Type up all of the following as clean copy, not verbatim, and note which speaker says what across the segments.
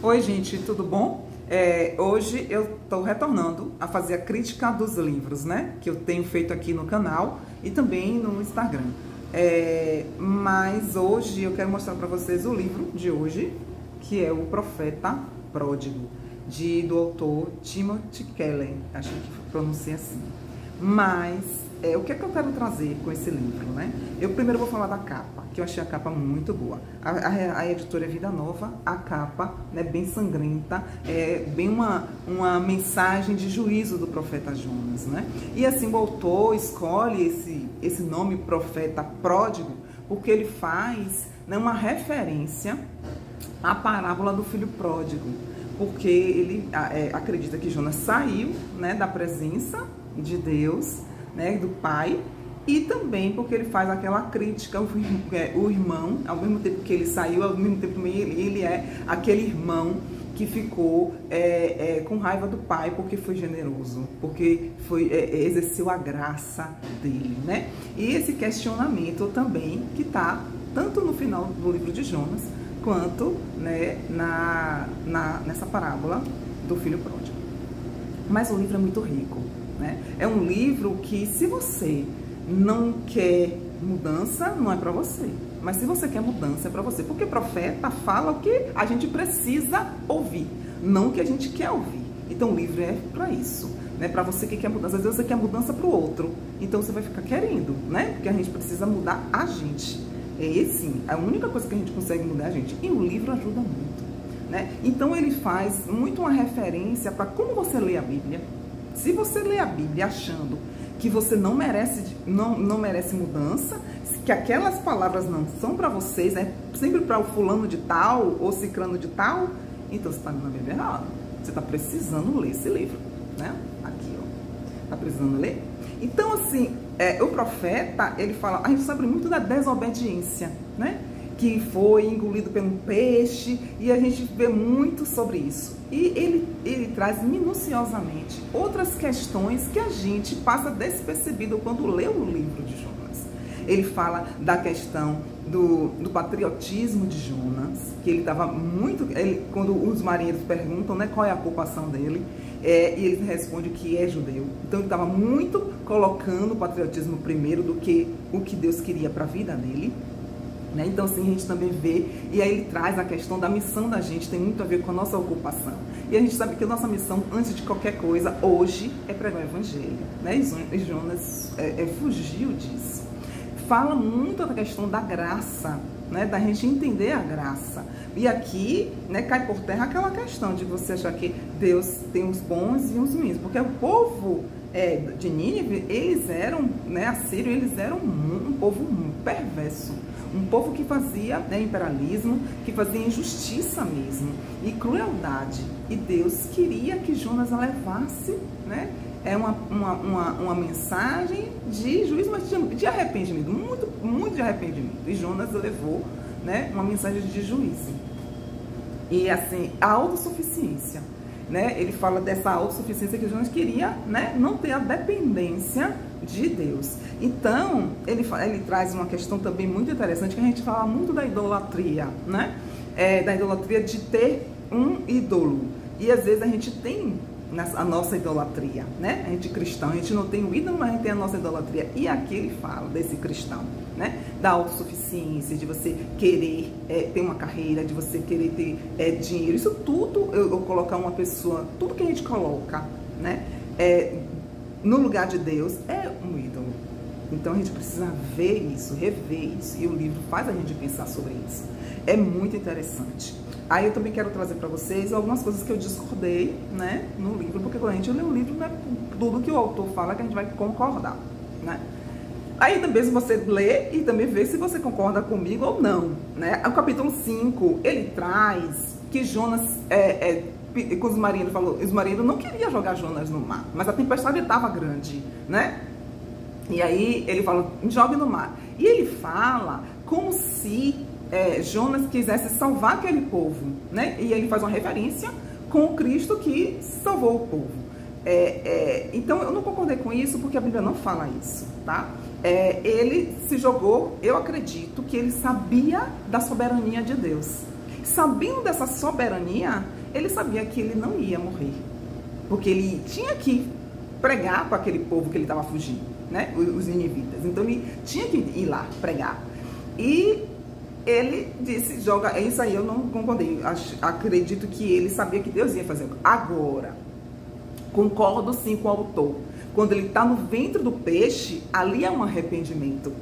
Speaker 1: Oi, gente, tudo bom? Hoje eu estou retornando a fazer a crítica dos livros, né? Que eu tenho feito aqui no canal e também no Instagram. Mas hoje eu quero mostrar para vocês o livro de hoje, que é O Profeta Pródigo, do autor Timothy Keller, acho que pronuncia assim. Mas o que é que eu quero trazer com esse livro, né? Eu primeiro vou falar da capa, que eu achei a capa muito boa. A editora é Vida Nova, a capa, né, bem sangrenta, bem uma mensagem de juízo do profeta Jonas, né? E assim, o autor escolhe esse nome Profeta Pródigo porque ele faz, né, uma referência à parábola do filho pródigo, porque ele acredita que Jonas saiu, né, da presença de Deus, né, do Pai, e também porque ele faz aquela crítica o irmão, ao mesmo tempo que ele saiu, ao mesmo tempo também ele é aquele irmão que ficou com raiva do pai porque foi generoso, porque exerceu a graça dele, né? E esse questionamento também que está tanto no final do livro de Jonas quanto, né, nessa parábola do filho pródigo. Mas o livro é muito rico, né? É um livro que, se você não quer mudança, não é para você. Mas se você quer mudança, é para você. Porque o profeta fala o que a gente precisa ouvir, não o que a gente quer ouvir. Então o livro é para isso, né? Para você que quer mudança. Às vezes você quer mudança para o outro, então você vai ficar querendo, né? Porque a gente precisa mudar a gente. Sim, a única coisa que a gente consegue mudar é a gente. E o livro ajuda muito, né? Então ele faz muito uma referência para como você lê a Bíblia. Se você lê a Bíblia achando que você não merece mudança, que aquelas palavras não são para vocês, né? Sempre para o fulano de tal ou ciclano de tal, então você está lendo a Bíblia errado. Você está precisando ler esse livro, né? Aqui, ó. Está precisando ler? Então, assim, o profeta, ele fala, a gente sabe muito da desobediência, né? Que foi engolido pelo peixe, e a gente vê muito sobre isso. E ele traz minuciosamente outras questões que a gente passa despercebido quando lê o livro de Jonas. Ele fala da questão do patriotismo de Jonas, que ele estava muito... quando os marinheiros perguntam, né, qual é a ocupação dele, e ele responde que é judeu. Então ele estava muito colocando o patriotismo primeiro do que o que Deus queria para a vida dele. Então, assim, a gente também vê, e aí ele traz a questão da missão da gente, tem muito a ver com a nossa ocupação. E a gente sabe que a nossa missão, antes de qualquer coisa, hoje, é pregar o evangelho, né? E Jonas fugiu disso. Fala muito da questão da graça, né? Da gente entender a graça. E aqui, né, cai por terra aquela questão de você achar que Deus tem os bons e os ruins, porque o povo de Nínive, eles eram, né, assírio, eles eram um povo perverso. Um povo que fazia, né, imperialismo, que fazia injustiça mesmo, e crueldade. E Deus queria que Jonas a levasse, né, uma mensagem de juízo, mas de arrependimento, muito de arrependimento. E Jonas levou, né, uma mensagem de juízo. E assim, a autossuficiência, né? Ele fala dessa autossuficiência que Jonas queria, né, não ter a dependência de Deus. Então, ele traz uma questão também muito interessante, que a gente fala muito da idolatria, né? Da idolatria de ter um ídolo. E às vezes a gente tem a nossa idolatria, né? A gente cristão, a gente não tem o ídolo, mas a gente tem a nossa idolatria. E aqui ele fala desse cristão, né? Da autossuficiência, de você querer ter uma carreira, de você querer ter dinheiro. Isso tudo, eu colocar uma pessoa, tudo que a gente coloca, né, no lugar de Deus é um ídolo. Então a gente precisa ver isso, rever isso, e o livro faz a gente pensar sobre isso. É muito interessante. Aí eu também quero trazer para vocês algumas coisas que eu discordei, né, no livro, porque quando a gente lê o livro, não é tudo que o autor fala que a gente vai concordar, né? Aí também, se você lê e também vê se você concorda comigo ou não, né? O capítulo 5, ele traz que Jonas, com os marinheiros, os marinheiros não queriam jogar Jonas no mar, mas a tempestade estava grande, né? E aí ele fala, jogue no mar. E ele fala como se Jonas quisesse salvar aquele povo, né? E ele faz uma referência com o Cristo que salvou o povo. Então eu não concordei com isso porque a Bíblia não fala isso, tá? Ele se jogou, eu acredito que ele sabia da soberania de Deus. Sabendo dessa soberania, ele sabia que ele não ia morrer, porque ele tinha que pregar para aquele povo que ele estava fugindo, né? Os ninivitas. Então ele tinha que ir lá pregar. E ele disse, joga, é isso aí, eu não concordei. Acredito que ele sabia que Deus ia fazer. Agora, concordo sim com o autor. Quando ele está no ventre do peixe, ali há um arrependimento.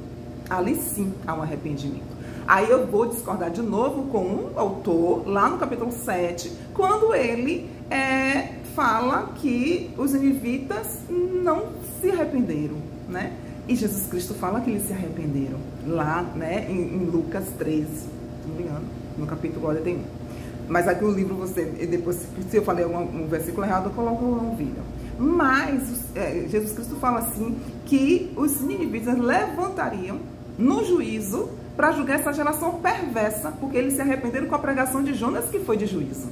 Speaker 1: Ali sim há um arrependimento. Aí eu vou discordar de novo com o autor, lá no capítulo 7, quando ele fala que os ninivitas não se arrependeram, né? E Jesus Cristo fala que eles se arrependeram, lá, né, em Lucas 13, se não me engano, no capítulo, olha, tem um. Mas aqui o livro, depois, se eu falei um versículo errado, eu coloco um vídeo. Mas Jesus Cristo fala assim, que os ninivitas levantariam no juízo para julgar essa geração perversa, porque eles se arrependeram com a pregação de Jonas, que foi de juízo.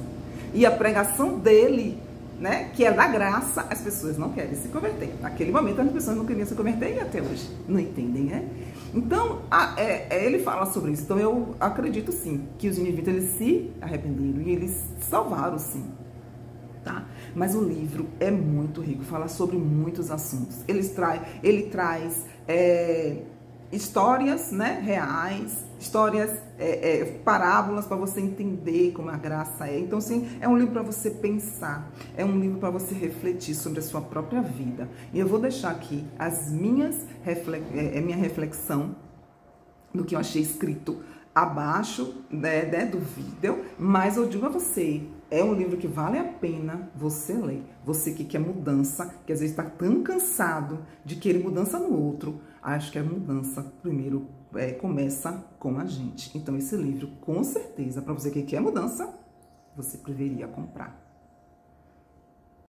Speaker 1: E a pregação dele, né, que é da graça, as pessoas não querem se converter. Naquele momento as pessoas não queriam se converter e até hoje não entendem, né? Então, ele fala sobre isso. Então eu acredito sim que os ninivitas eles se arrependeram e eles salvaram sim, tá? Mas o livro é muito rico, fala sobre muitos assuntos. Ele traz histórias, né, reais, histórias, parábolas para você entender como a graça é. Então, sim, é um livro para você pensar, é um livro para você refletir sobre a sua própria vida. E eu vou deixar aqui minha reflexão do que eu achei escrito abaixo, né, do vídeo, mas eu digo a você, é um livro que vale a pena você ler. Você que quer mudança, que às vezes está tão cansado de querer mudança no outro, acho que a mudança primeiro começa com a gente. Então esse livro, com certeza, para você que quer mudança, você deveria comprar.